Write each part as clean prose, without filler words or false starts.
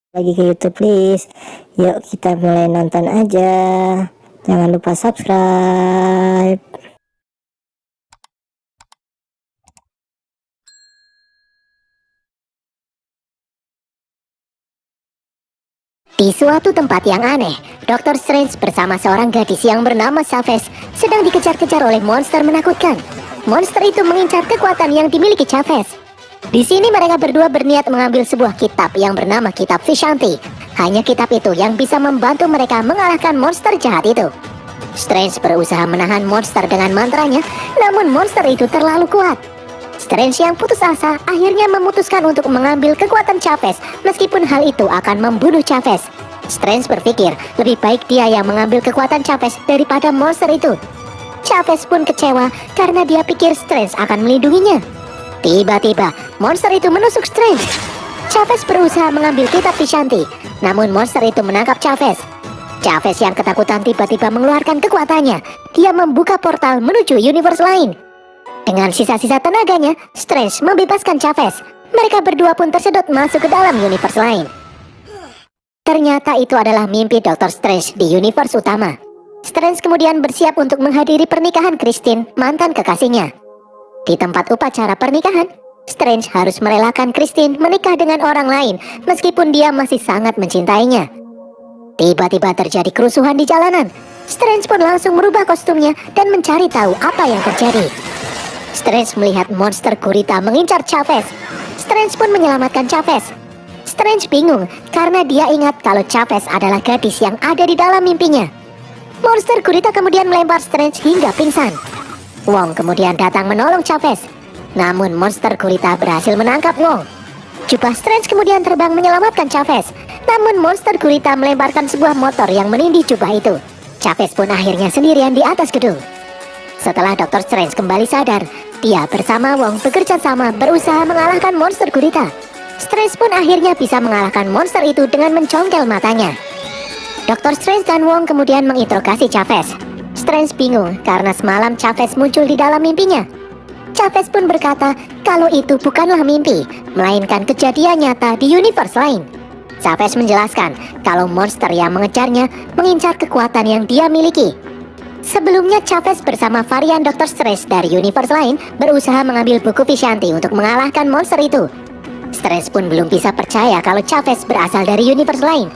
lagi ke YouTube, please. Yuk kita mulai nonton aja. Jangan lupa subscribe. Di suatu tempat yang aneh, Dr. Strange bersama seorang gadis yang bernama Chavez sedang dikejar-kejar oleh monster menakutkan. Monster itu mengincar kekuatan yang dimiliki Chavez. Di sini mereka berdua berniat mengambil sebuah kitab yang bernama Kitab Vishanti. Hanya kitab itu yang bisa membantu mereka mengalahkan monster jahat itu. Strange berusaha menahan monster dengan mantranya, namun monster itu terlalu kuat. Strange yang putus asa akhirnya memutuskan untuk mengambil kekuatan Chavez, meskipun hal itu akan membunuh Chavez. Strange berpikir lebih baik dia yang mengambil kekuatan Chavez daripada monster itu. Chavez pun kecewa karena dia pikir Strange akan melindunginya. Tiba-tiba monster itu menusuk Strange. Chavez berusaha mengambil kitab Vishanti, namun monster itu menangkap Chavez. Chavez yang ketakutan tiba-tiba mengeluarkan kekuatannya. Dia membuka portal menuju universe lain. Dengan sisa-sisa tenaganya, Strange membebaskan Chavez. Mereka berdua pun tersedot masuk ke dalam universe lain. Ternyata itu adalah mimpi Dr. Strange di universe utama. Strange kemudian bersiap untuk menghadiri pernikahan Christine, mantan kekasihnya. Di tempat upacara pernikahan, Strange harus merelakan Christine menikah dengan orang lain meskipun dia masih sangat mencintainya. Tiba-tiba terjadi kerusuhan di jalanan. Strange pun langsung merubah kostumnya dan mencari tahu apa yang terjadi. Strange melihat monster gurita mengincar Chavez. Strange pun menyelamatkan Chavez. Strange bingung karena dia ingat kalau Chavez adalah gadis yang ada di dalam mimpinya. Monster gurita kemudian melempar Strange hingga pingsan. Wong kemudian datang menolong Chavez. Namun monster gurita berhasil menangkap Wong. Jubah Strange kemudian terbang menyelamatkan Chavez. Namun monster gurita melemparkan sebuah motor yang menindih jubah itu. Chavez pun akhirnya sendirian di atas gedung. Setelah Dr. Strange kembali sadar, dia bersama Wong bekerja sama berusaha mengalahkan monster gurita. Strange pun akhirnya bisa mengalahkan monster itu dengan mencongkel matanya. Dr. Strange dan Wong kemudian menginterogasi Chavez. Strange bingung karena semalam Chavez muncul di dalam mimpinya. Chavez pun berkata kalau itu bukanlah mimpi, melainkan kejadian nyata di universe lain. Chavez menjelaskan kalau monster yang mengejarnya mengincar kekuatan yang dia miliki. Sebelumnya Chavez bersama varian Dr. Strange dari universe lain berusaha mengambil buku Vishanti untuk mengalahkan monster itu. Strange pun belum bisa percaya kalau Chavez berasal dari universe lain.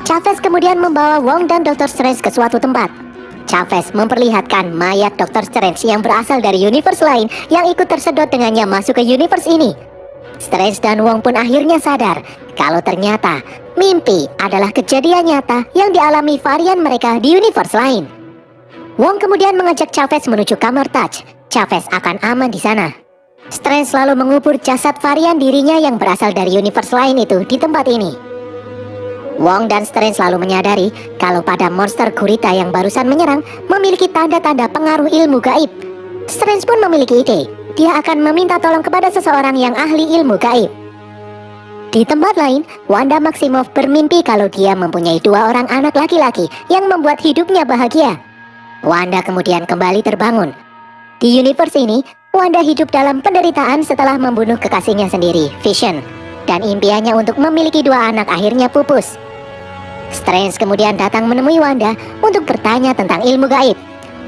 Chavez kemudian membawa Wong dan Dr. Strange ke suatu tempat. Chavez memperlihatkan mayat Dr. Strange yang berasal dari universe lain yang ikut tersedot dengannya masuk ke universe ini. Strange dan Wong pun akhirnya sadar kalau ternyata mimpi adalah kejadian nyata yang dialami varian mereka di universe lain. Wong kemudian mengajak Chavez menuju kamar Touch. Chavez akan aman di sana. Strange selalu mengubur jasad varian dirinya yang berasal dari universe lain itu di tempat ini. Wong dan Strange selalu menyadari kalau pada monster gurita yang barusan menyerang memiliki tanda-tanda pengaruh ilmu gaib. Strange pun memiliki ide. Dia akan meminta tolong kepada seseorang yang ahli ilmu gaib. Di tempat lain, Wanda Maximoff bermimpi kalau dia mempunyai 2 orang anak laki-laki yang membuat hidupnya bahagia. Wanda kemudian kembali terbangun. Di universe ini, Wanda hidup dalam penderitaan setelah membunuh kekasihnya sendiri, Vision. Dan impiannya untuk memiliki 2 anak akhirnya pupus. Strange kemudian datang menemui Wanda untuk bertanya tentang ilmu gaib.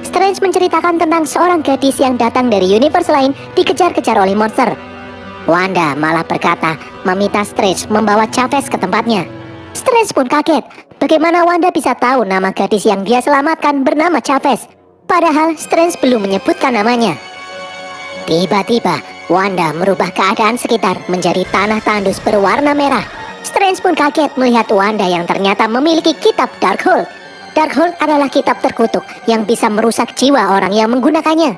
Strange menceritakan tentang seorang gadis yang datang dari universe lain dikejar-kejar oleh monster. Wanda malah berkata meminta Strange membawa Chavez ke tempatnya. Strange pun kaget. Bagaimana Wanda bisa tahu nama gadis yang dia selamatkan bernama Chavez? Padahal Strange belum menyebutkan namanya. Tiba-tiba, Wanda merubah keadaan sekitar menjadi tanah tandus berwarna merah. Strange pun kaget melihat Wanda yang ternyata memiliki kitab Darkhold. Darkhold adalah kitab terkutuk yang bisa merusak jiwa orang yang menggunakannya.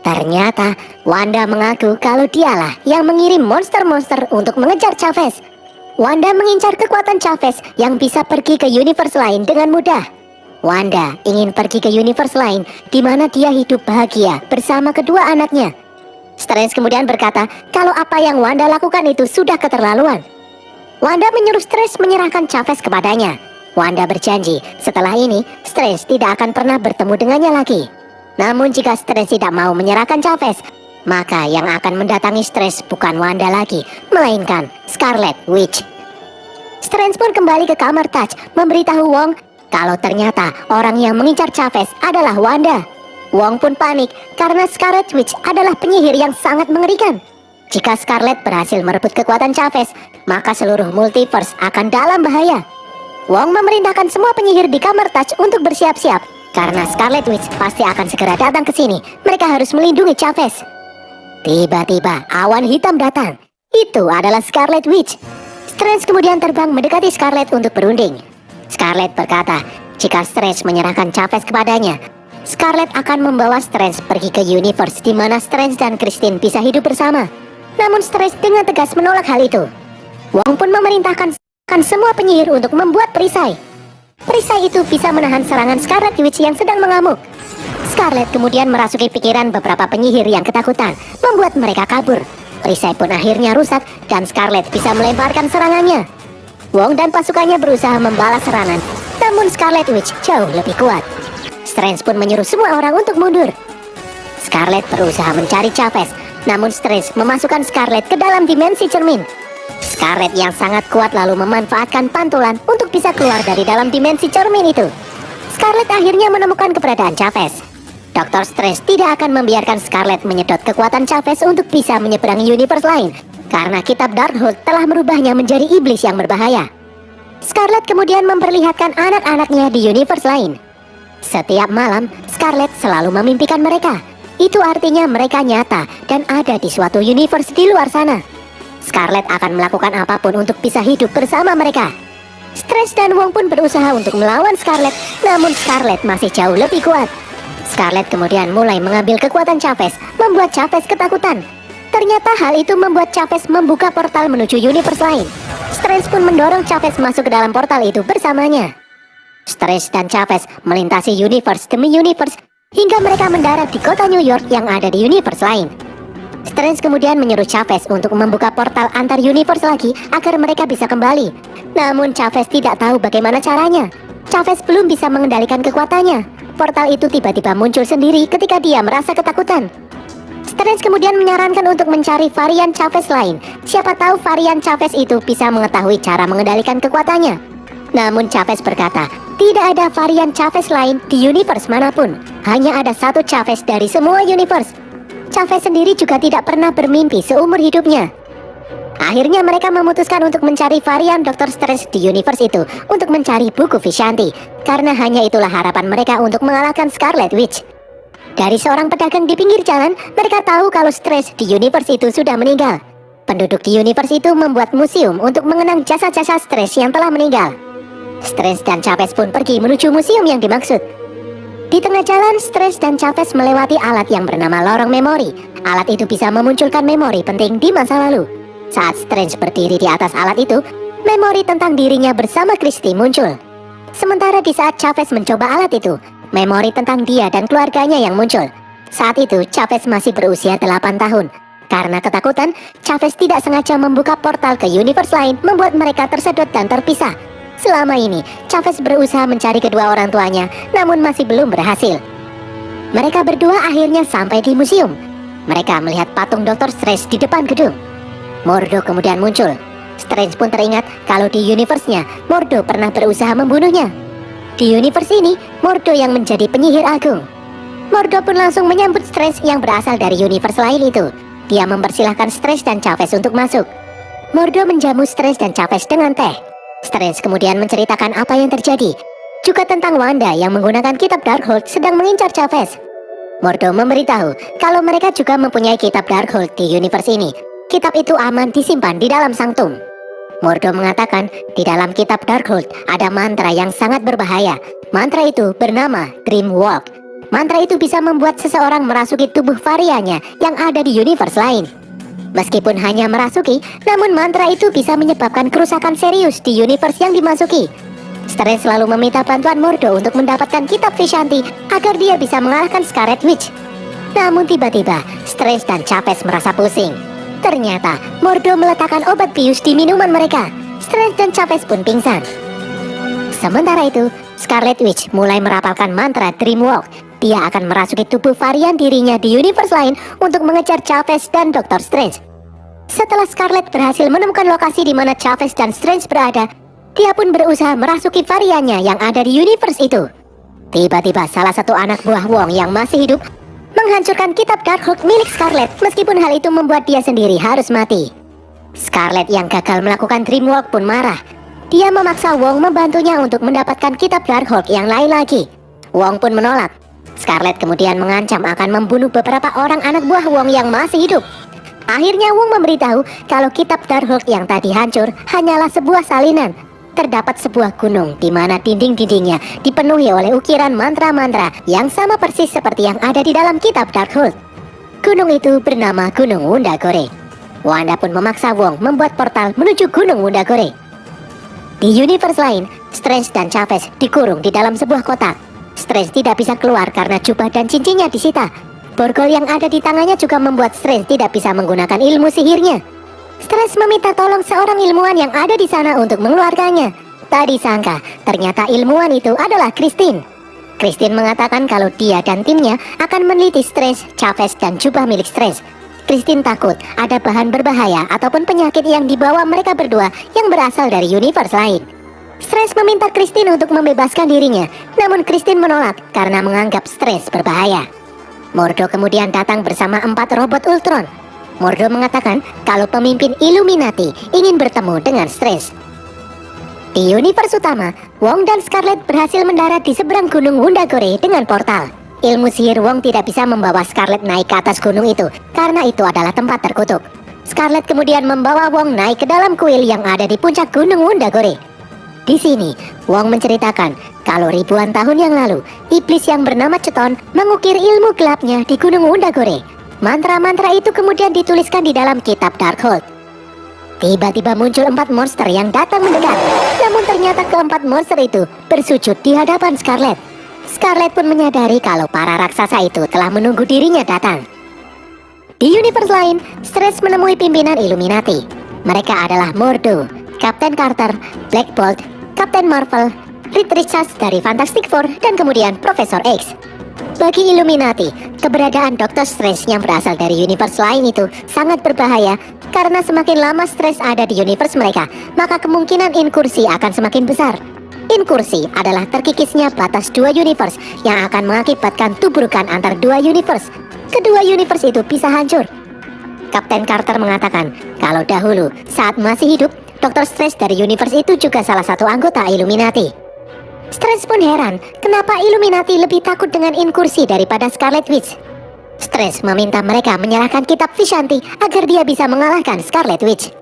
Ternyata, Wanda mengaku kalau dialah yang mengirim monster-monster untuk mengejar Chavez. Wanda mengincar kekuatan Chavez yang bisa pergi ke universe lain dengan mudah. Wanda ingin pergi ke universe lain di mana dia hidup bahagia bersama kedua anaknya. Strange kemudian berkata kalau apa yang Wanda lakukan itu sudah keterlaluan. Wanda menyuruh Strange menyerahkan Chavez kepadanya. Wanda berjanji setelah ini Strange tidak akan pernah bertemu dengannya lagi. Namun jika Strange tidak mau menyerahkan Chavez, maka yang akan mendatangi Strange bukan Wanda lagi, melainkan Scarlet Witch. Strange pun kembali ke kamar Touch, memberitahu Wong kalau ternyata orang yang mengincar Chavez adalah Wanda. Wong pun panik karena Scarlet Witch adalah penyihir yang sangat mengerikan. Jika Scarlet berhasil merebut kekuatan Chavez, maka seluruh multiverse akan dalam bahaya. Wong memerintahkan semua penyihir di kamar Touch untuk bersiap-siap karena Scarlet Witch pasti akan segera datang ke sini. Mereka harus melindungi Chavez. Tiba-tiba awan hitam datang. Itu adalah Scarlet Witch. Strange kemudian terbang mendekati Scarlet untuk berunding. Scarlet berkata, jika Strange menyerahkan Chavez kepadanya, Scarlet akan membawa Strange pergi ke universe di mana Strange dan Christine bisa hidup bersama. Namun Strange dengan tegas menolak hal itu. Wong pun memerintahkan semua penyihir untuk membuat perisai. Perisai itu bisa menahan serangan Scarlet Witch yang sedang mengamuk. Scarlet kemudian merasuki pikiran beberapa penyihir yang ketakutan, membuat mereka kabur. Perisai pun akhirnya rusak dan Scarlet bisa melemparkan serangannya. Wong dan pasukannya berusaha membalas serangan, namun Scarlet Witch jauh lebih kuat. Strange pun menyuruh semua orang untuk mundur. Scarlet berusaha mencari Chavez, namun Strange memasukkan Scarlet ke dalam dimensi cermin. Scarlet yang sangat kuat lalu memanfaatkan pantulan untuk bisa keluar dari dalam dimensi cermin itu. Scarlet akhirnya menemukan keberadaan Chavez. Dr. Strange tidak akan membiarkan Scarlet menyedot kekuatan Chavez untuk bisa menyeberangi universe lain, karena kitab Darkhold telah merubahnya menjadi iblis yang berbahaya. Scarlet kemudian memperlihatkan anak-anaknya di universe lain. Setiap malam, Scarlet selalu memimpikan mereka. Itu artinya mereka nyata dan ada di suatu universe di luar sana. Scarlet akan melakukan apapun untuk bisa hidup bersama mereka. Strange dan Wong pun berusaha untuk melawan Scarlet, namun Scarlet masih jauh lebih kuat. Scarlet kemudian mulai mengambil kekuatan Chavez, membuat Chavez ketakutan. Ternyata hal itu membuat Chavez membuka portal menuju universe lain. Strange pun mendorong Chavez masuk ke dalam portal itu bersamanya. Strange dan Chavez melintasi universe demi universe hingga mereka mendarat di kota New York yang ada di universe lain. Strange kemudian menyuruh Chavez untuk membuka portal antar universe lagi agar mereka bisa kembali. Namun Chavez tidak tahu bagaimana caranya. Chavez belum bisa mengendalikan kekuatannya. Portal itu tiba-tiba muncul sendiri ketika dia merasa ketakutan. Strange kemudian menyarankan untuk mencari varian Chavez lain. Siapa tahu varian Chavez itu bisa mengetahui cara mengendalikan kekuatannya. Namun Chavez berkata, tidak ada varian Chavez lain di universe manapun. Hanya ada satu Chavez dari semua universe. Chavez sendiri juga tidak pernah bermimpi seumur hidupnya. Akhirnya mereka memutuskan untuk mencari varian Dr. Strange di universe itu untuk mencari buku Vishanti, karena hanya itulah harapan mereka untuk mengalahkan Scarlet Witch. Dari seorang pedagang di pinggir jalan, mereka tahu kalau Strange di universe itu sudah meninggal. Penduduk di universe itu membuat museum untuk mengenang jasa-jasa Strange yang telah meninggal. Strange dan Chavez pun pergi menuju museum yang dimaksud. Di tengah jalan, Strange dan Chavez melewati alat yang bernama lorong memori. Alat itu bisa memunculkan memori penting di masa lalu. Saat Strange berdiri di atas alat itu, memori tentang dirinya bersama Christy muncul. Sementara di saat Chavez mencoba alat itu, memori tentang dia dan keluarganya yang muncul. Saat itu, Chavez masih berusia 8 tahun. Karena ketakutan, Chavez tidak sengaja membuka portal ke universe lain, membuat mereka tersedot dan terpisah. Selama ini, Chavez berusaha mencari kedua orang tuanya, namun masih belum berhasil. Mereka berdua akhirnya sampai di museum. Mereka melihat patung Dr. Strange di depan gedung. Mordo kemudian muncul. Strange pun teringat kalau di universe-nya, Mordo pernah berusaha membunuhnya. Di universe ini, Mordo yang menjadi penyihir agung. Mordo pun langsung menyambut Strange yang berasal dari universe lain itu. Dia mempersilahkan Strange dan Chavez untuk masuk. Mordo menjamu Strange dan Chavez dengan teh. Strange kemudian menceritakan apa yang terjadi, juga tentang Wanda yang menggunakan kitab Darkhold sedang mengincar Chavez. Mordo memberitahu kalau mereka juga mempunyai kitab Darkhold di universe ini. Kitab itu aman disimpan di dalam sanctum. Mordo mengatakan di dalam kitab Darkhold ada mantra yang sangat berbahaya. Mantra itu bernama Dream Walk. Mantra itu bisa membuat seseorang merasuki tubuh variannya yang ada di universe lain. Meskipun hanya merasuki, namun mantra itu bisa menyebabkan kerusakan serius di universe yang dimasuki. Strange selalu meminta bantuan Mordo untuk mendapatkan kitab Vishanti agar dia bisa mengalahkan Scarlet Witch. Namun tiba-tiba, Strange dan Chavez merasa pusing. Ternyata, Mordo meletakkan obat bius di minuman mereka. Strange dan Chavez pun pingsan. Sementara itu, Scarlet Witch mulai merapalkan mantra Dream Walk. Dia akan merasuki tubuh varian dirinya di universe lain untuk mengejar Chavez dan Dr. Strange. Setelah Scarlet berhasil menemukan lokasi di mana Chavez dan Strange berada, Dia pun berusaha merasuki variannya yang ada di universe itu. Tiba-tiba salah satu anak buah Wong yang masih hidup menghancurkan kitab Darkhold milik Scarlet, meskipun hal itu membuat dia sendiri harus mati. Scarlet yang gagal melakukan Dreamwalk pun marah. Dia memaksa Wong membantunya untuk mendapatkan kitab Darkhold yang lain lagi. Wong pun menolak. Scarlet kemudian mengancam akan membunuh beberapa orang anak buah Wong yang masih hidup. Akhirnya Wong memberitahu kalau kitab Darkhold yang tadi hancur hanyalah sebuah salinan. Terdapat sebuah gunung di mana dinding-dindingnya dipenuhi oleh ukiran mantra-mantra yang sama persis seperti yang ada di dalam kitab Darkhold. Gunung itu bernama Gunung Wundagore. Wanda pun memaksa Wong membuat portal menuju Gunung Wundagore. Di universe lain, Strange dan Chavez dikurung di dalam sebuah kotak. Strange tidak bisa keluar karena jubah dan cincinnya disita. Borgol yang ada di tangannya juga membuat Strange tidak bisa menggunakan ilmu sihirnya. Strange meminta tolong seorang ilmuwan yang ada di sana untuk mengeluarkannya. Tak disangka, ternyata ilmuwan itu adalah Christine. Christine mengatakan kalau dia dan timnya akan meneliti Strange, Chavez, dan jubah milik Strange. Christine takut ada bahan berbahaya ataupun penyakit yang dibawa mereka berdua yang berasal dari universe lain. Strange meminta Christine untuk membebaskan dirinya, namun Christine menolak karena menganggap Strange berbahaya. Mordo kemudian datang bersama 4 robot Ultron. Mordo mengatakan kalau pemimpin Illuminati ingin bertemu dengan Strange. Di universe utama, Wong dan Scarlet berhasil mendarat di seberang Gunung Wundagore dengan portal. Ilmu sihir Wong tidak bisa membawa Scarlet naik ke atas gunung itu karena itu adalah tempat terkutuk. Scarlet kemudian membawa Wong naik ke dalam kuil yang ada di puncak Gunung Wundagore. Di sini, Wong menceritakan kalau ribuan tahun yang lalu, iblis yang bernama Ceton mengukir ilmu gelapnya di Gunung Wundagore. Mantra-mantra itu kemudian dituliskan di dalam kitab Darkhold. Tiba-tiba muncul 4 monster yang datang mendekat. Namun ternyata keempat monster itu bersujud di hadapan Scarlet. Scarlet pun menyadari kalau para raksasa itu telah menunggu dirinya datang. Di universe lain, Strange menemui pimpinan Illuminati. Mereka adalah Mordo, Captain Carter, Black Bolt, Captain Marvel, Reed Richards dari Fantastic Four, dan kemudian Profesor X. Bagi Illuminati, keberadaan Dr. Strange yang berasal dari universe lain itu sangat berbahaya karena semakin lama Strange ada di universe mereka, maka kemungkinan inkursi akan semakin besar. Inkursi adalah terkikisnya batas 2 universe yang akan mengakibatkan tubrukan antar 2 universe. Kedua universe itu bisa hancur. Kapten Carter mengatakan kalau dahulu saat masih hidup, Dr. Strange dari universe itu juga salah satu anggota Illuminati. Strange pun heran kenapa Illuminati lebih takut dengan inkursi daripada Scarlet Witch. Strange meminta mereka menyerahkan kitab Vishanti agar dia bisa mengalahkan Scarlet Witch.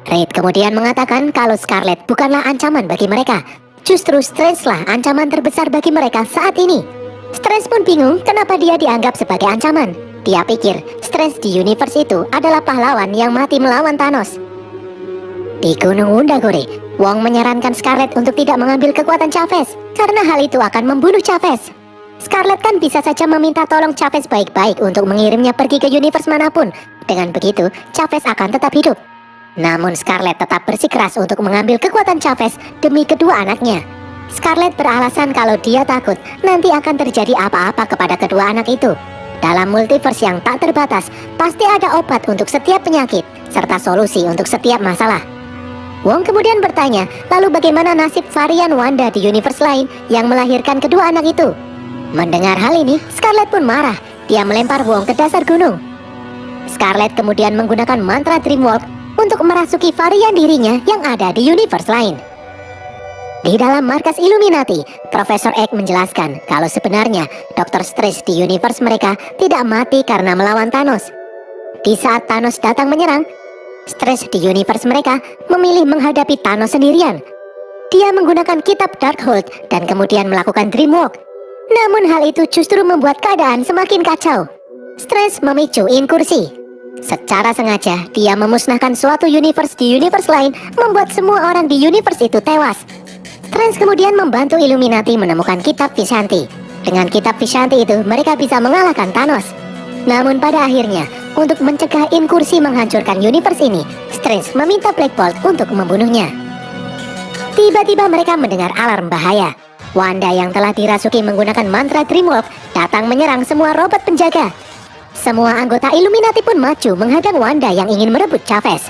Reed kemudian mengatakan kalau Scarlet bukanlah ancaman bagi mereka. Justru Strange lah ancaman terbesar bagi mereka saat ini. Strange pun bingung kenapa dia dianggap sebagai ancaman. Dia pikir Strange di universe itu adalah pahlawan yang mati melawan Thanos. Di Gunung Wundagore, Wong menyarankan Scarlet untuk tidak mengambil kekuatan Chavez karena hal itu akan membunuh Chavez. Scarlet kan bisa saja meminta tolong Chavez baik-baik untuk mengirimnya pergi ke universe manapun. Dengan begitu, Chavez akan tetap hidup. Namun Scarlet tetap bersikeras untuk mengambil kekuatan Chavez demi kedua anaknya. Scarlet beralasan kalau dia takut nanti akan terjadi apa-apa kepada kedua anak itu. Dalam multiverse yang tak terbatas, pasti ada obat untuk setiap penyakit serta solusi untuk setiap masalah. Wong kemudian bertanya, lalu bagaimana nasib varian Wanda di universe lain yang melahirkan kedua anak itu? Mendengar hal ini, Scarlet pun marah. Dia melempar Wong ke dasar gunung. Scarlet kemudian menggunakan mantra Dreamwalk untuk merasuki varian dirinya yang ada di universe lain. Di dalam markas Illuminati, Profesor X menjelaskan kalau sebenarnya Dr. Strange di universe mereka tidak mati karena melawan Thanos. Di saat Thanos datang menyerang, Strange di universe mereka memilih menghadapi Thanos sendirian. Dia menggunakan kitab Darkhold dan kemudian melakukan Dreamwalk. Namun hal itu justru membuat keadaan semakin kacau. Strange memicu inkursi. Secara sengaja, dia memusnahkan suatu universe di universe lain, membuat semua orang di universe itu tewas. Strange kemudian membantu Illuminati menemukan kitab Vishanti. Dengan kitab Vishanti itu, mereka bisa mengalahkan Thanos. Namun pada akhirnya, untuk mencegah inkursi menghancurkan universe ini, Strange meminta Black Bolt untuk membunuhnya. Tiba-tiba mereka mendengar alarm bahaya. Wanda yang telah dirasuki menggunakan mantra Dreamwalk datang menyerang semua robot penjaga. Semua anggota Illuminati pun maju menghadang Wanda yang ingin merebut Chavez.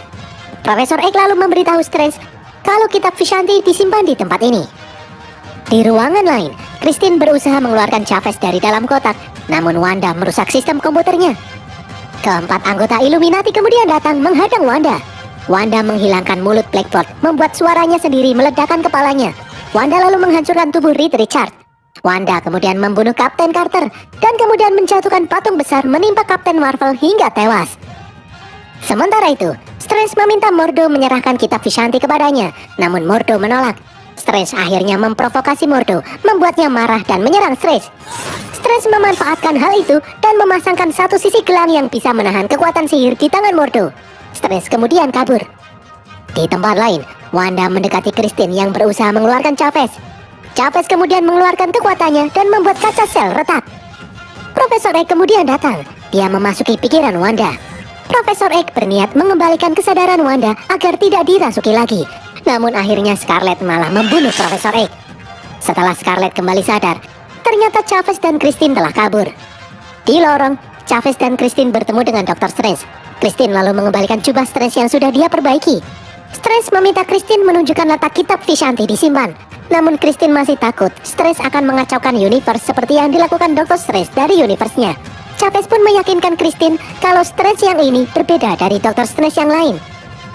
Profesor X lalu memberitahu Strange kalau kitab Vishanti disimpan di tempat ini. Di ruangan lain, Christine berusaha mengeluarkan Chavez dari dalam kotak, namun Wanda merusak sistem komputernya. Keempat anggota Illuminati kemudian datang menghadang Wanda. Wanda menghilangkan mulut Blackboard, membuat suaranya sendiri meledakkan kepalanya. Wanda lalu menghancurkan tubuh Reed Richard. Wanda kemudian membunuh Kapten Carter, dan kemudian menjatuhkan patung besar menimpa Kapten Marvel hingga tewas. Sementara itu, Strange meminta Mordo menyerahkan kitab Vishanti kepadanya, namun Mordo menolak. Strange akhirnya memprovokasi Mordo, membuatnya marah dan menyerang Strange. Strange memanfaatkan hal itu dan memasangkan satu sisi gelang yang bisa menahan kekuatan sihir di tangan Mordo. Strange kemudian kabur. Di tempat lain, Wanda mendekati Christine yang berusaha mengeluarkan Chavez. Chavez kemudian mengeluarkan kekuatannya dan membuat kaca sel retak. Profesor X kemudian datang. Dia memasuki pikiran Wanda. Profesor X berniat mengembalikan kesadaran Wanda agar tidak dirasuki lagi. Namun akhirnya Scarlet malah membunuh Profesor X. Setelah Scarlet kembali sadar, ternyata Chavez dan Christine telah kabur. Di lorong, Chavez dan Christine bertemu dengan Dr. Strange. Christine lalu mengembalikan jubah Strange yang sudah dia perbaiki. Strange meminta Christine menunjukkan letak kitab Vishanti disimpan. Namun Christine masih takut Strange akan mengacaukan universe seperti yang dilakukan Dr. Strange dari universe-nya. Chavez pun meyakinkan Christine kalau Strange yang ini berbeda dari Dr. Strange yang lain.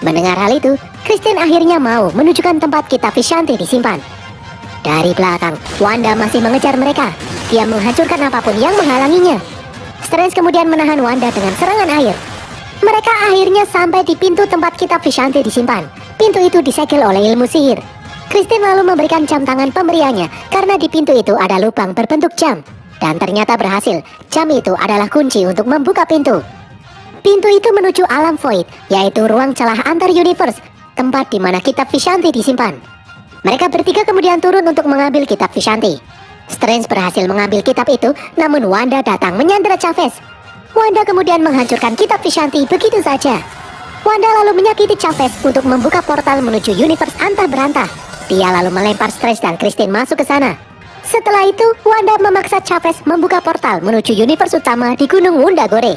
Mendengar hal itu, Christine akhirnya mau menunjukkan tempat kitab Vishanti disimpan. Dari belakang, Wanda masih mengejar mereka. Dia menghancurkan apapun yang menghalanginya. Strange kemudian menahan Wanda dengan serangan air. Mereka akhirnya sampai di pintu tempat kitab Vishanti disimpan. Pintu itu disegel oleh ilmu sihir. Christine lalu memberikan jam tangan pemberiannya karena di pintu itu ada lubang berbentuk jam. Dan ternyata berhasil. Jam itu adalah kunci untuk membuka pintu. Pintu itu menuju alam void, yaitu ruang celah antar universe, tempat di mana kitab Vishanti disimpan. Mereka bertiga kemudian turun untuk mengambil kitab Vishanti. Strange berhasil mengambil kitab itu, namun Wanda datang menyandera Chavez. Wanda kemudian menghancurkan kitab Vishanti begitu saja. Wanda lalu menyakiti Chavez untuk membuka portal menuju universe antah berantah. Dia lalu melempar Strange dan Christine masuk ke sana. Setelah itu, Wanda memaksa Chavez membuka portal menuju universe utama di Gunung Wundagore.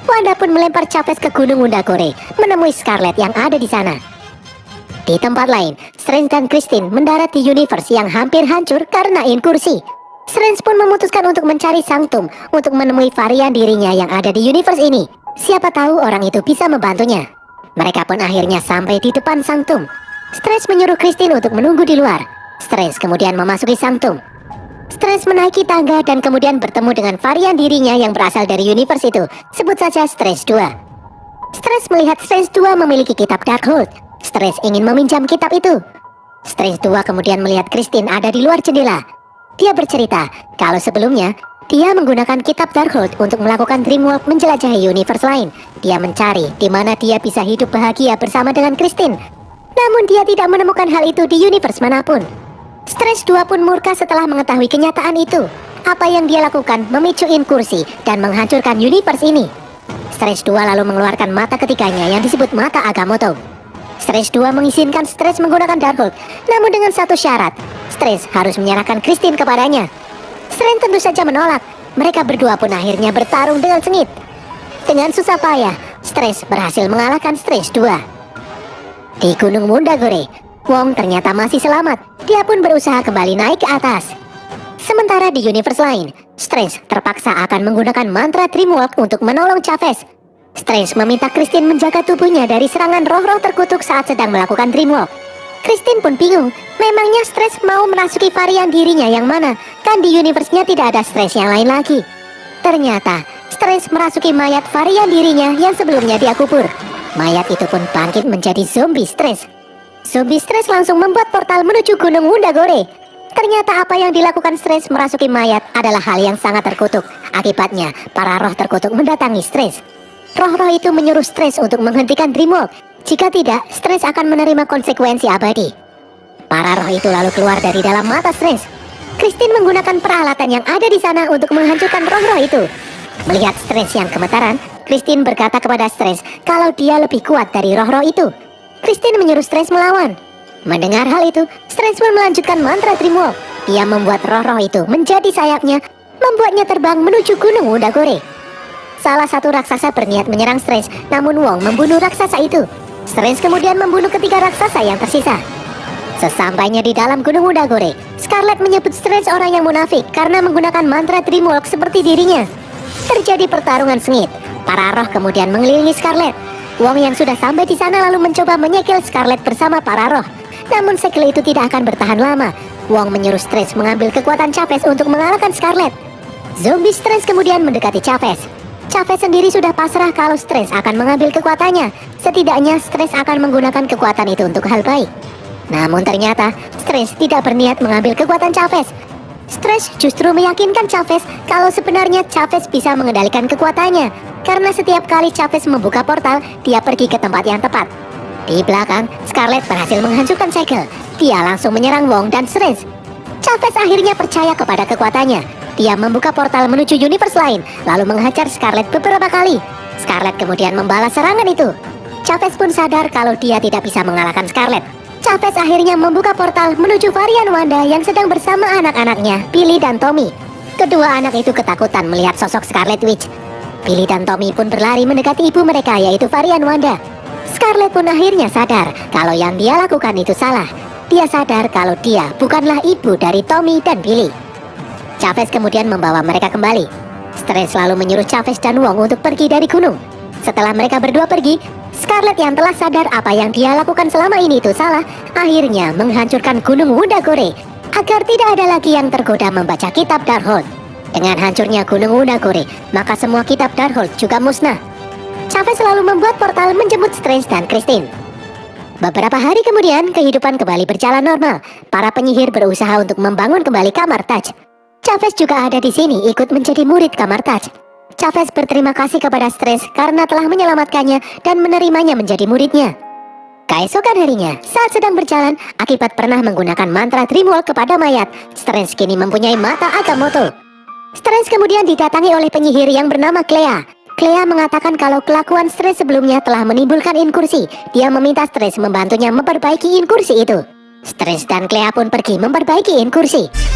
Wanda pun melempar Chavez ke Gunung Wundagore, menemui Scarlet yang ada di sana. Di tempat lain, Strange dan Christine mendarat di universe yang hampir hancur karena inkursi. Strange pun memutuskan untuk mencari Sanctum untuk menemui varian dirinya yang ada di universe ini. Siapa tahu orang itu bisa membantunya. Mereka pun akhirnya sampai di depan Sanctum. Strange menyuruh Christine untuk menunggu di luar. Strange kemudian memasuki Sanctum. Strange menaiki tangga dan kemudian bertemu dengan varian dirinya yang berasal dari universe itu. Sebut saja Strange 2. Strange melihat Strange 2 memiliki kitab Darkhold. Strange ingin meminjam kitab itu. Strange 2 kemudian melihat Christine ada di luar jendela. Dia bercerita kalau sebelumnya dia menggunakan kitab Darkhold untuk melakukan dreamwalk menjelajahi universe lain. Dia mencari di mana dia bisa hidup bahagia bersama dengan Christine. Namun dia tidak menemukan hal itu di universe manapun. Strange 2 pun murka setelah mengetahui kenyataan itu. Apa yang dia lakukan memicu inkursi dan menghancurkan universe ini. Strange 2 lalu mengeluarkan mata ketiganya yang disebut mata Agamotto. Strange 2 mengizinkan Strange menggunakan Darkhold, namun dengan satu syarat. Strange harus menyerahkan Christine kepadanya. Strange tentu saja menolak. Mereka berdua pun akhirnya bertarung dengan sengit. Dengan susah payah, Strange berhasil mengalahkan Strange 2. Di Gunung Wundagore, Wong ternyata masih selamat. Dia pun berusaha kembali naik ke atas. Sementara di universe lain, Strange terpaksa akan menggunakan mantra Dreamwalk untuk menolong Chavez. Strange meminta Christine menjaga tubuhnya dari serangan roh-roh terkutuk saat sedang melakukan Dreamwalk. Christine pun bingung, memangnya Strange mau merasuki varian dirinya yang mana? Kan di universe-nya tidak ada Strange yang lain lagi. Ternyata, Strange merasuki mayat varian dirinya yang sebelumnya dia kubur. Mayat itu pun bangkit menjadi zombie Strange. Zombie Strange langsung membuat portal menuju Gunung Wundagore. Ternyata apa yang dilakukan Strange merasuki mayat adalah hal yang sangat terkutuk. Akibatnya, para roh terkutuk mendatangi Strange. Roh-roh itu menyuruh Strange untuk menghentikan Dreamwalk. Jika tidak, Strange akan menerima konsekuensi abadi. Para roh itu lalu keluar dari dalam mata Strange. Christine menggunakan peralatan yang ada di sana untuk menghancurkan roh-roh itu. Melihat Strange yang gemetaran, Christine berkata kepada Strange kalau dia lebih kuat dari roh-roh itu. Christine menyuruh Strange melawan. Mendengar hal itu, Strange pun melanjutkan mantra Dreamwalk. Dia membuat roh-roh itu menjadi sayapnya, membuatnya terbang menuju Gunung Wundagore. Salah satu raksasa berniat menyerang Strange, namun Wong membunuh raksasa itu. Strange kemudian membunuh ketiga raksasa yang tersisa. Sesampainya di dalam Gunung Udagore, Scarlet menyebut Strange orang yang munafik karena menggunakan mantra Dreamwalk seperti dirinya. Terjadi pertarungan sengit. Para roh kemudian mengelilingi Scarlet. Wong yang sudah sampai di sana lalu mencoba menyegel Scarlet bersama para roh. Namun segel itu tidak akan bertahan lama. Wong menyuruh Strange mengambil kekuatan Chavez untuk mengalahkan Scarlet. Zombie Strange kemudian mendekati Chavez. Chavez sendiri sudah pasrah kalau Strange akan mengambil kekuatannya. Setidaknya Strange akan menggunakan kekuatan itu untuk hal baik. Namun ternyata Strange tidak berniat mengambil kekuatan Chavez. Strange justru meyakinkan Chavez kalau sebenarnya Chavez bisa mengendalikan kekuatannya. Karena setiap kali Chavez membuka portal, dia pergi ke tempat yang tepat. Di belakang, Scarlet berhasil menghancurkan segel. Dia langsung menyerang Wong dan Strange. Chavez akhirnya percaya kepada kekuatannya. Dia membuka portal menuju universe lain, lalu menghajar Scarlet beberapa kali. Scarlet kemudian membalas serangan itu. Chavez pun sadar kalau dia tidak bisa mengalahkan Scarlet. Chavez akhirnya membuka portal menuju varian Wanda yang sedang bersama anak-anaknya, Billy dan Tommy. Kedua anak itu ketakutan melihat sosok Scarlet Witch. Billy dan Tommy pun berlari mendekati ibu mereka, yaitu varian Wanda. Scarlet pun akhirnya sadar kalau yang dia lakukan itu salah. Dia sadar kalau dia bukanlah ibu dari Tommy dan Billy. Chavez kemudian membawa mereka kembali. Strange lalu menyuruh Chavez dan Wong untuk pergi dari gunung. Setelah mereka berdua pergi, Scarlet yang telah sadar apa yang dia lakukan selama ini itu salah, akhirnya menghancurkan Gunung Udagore agar tidak ada lagi yang tergoda membaca kitab Darkhold. Dengan hancurnya Gunung Udagore, maka semua kitab Darkhold juga musnah. Chavez selalu membuat portal menjemput Strange dan Christine. Beberapa hari kemudian, kehidupan kembali berjalan normal. Para penyihir berusaha untuk membangun kembali kamar Taj. Chavez juga ada di sini ikut menjadi murid kamar Taj. Chavez berterima kasih kepada Strange karena telah menyelamatkannya dan menerimanya menjadi muridnya. Keesokan harinya, saat sedang berjalan, akibat pernah menggunakan mantra Dreamwalk kepada mayat, Strange kini mempunyai mata Agamotto. Strange kemudian didatangi oleh penyihir yang bernama Clea. Clea mengatakan kalau kelakuan Strange sebelumnya telah menimbulkan inkursi. Dia meminta Strange membantunya memperbaiki inkursi itu. Strange dan Clea pun pergi memperbaiki inkursi.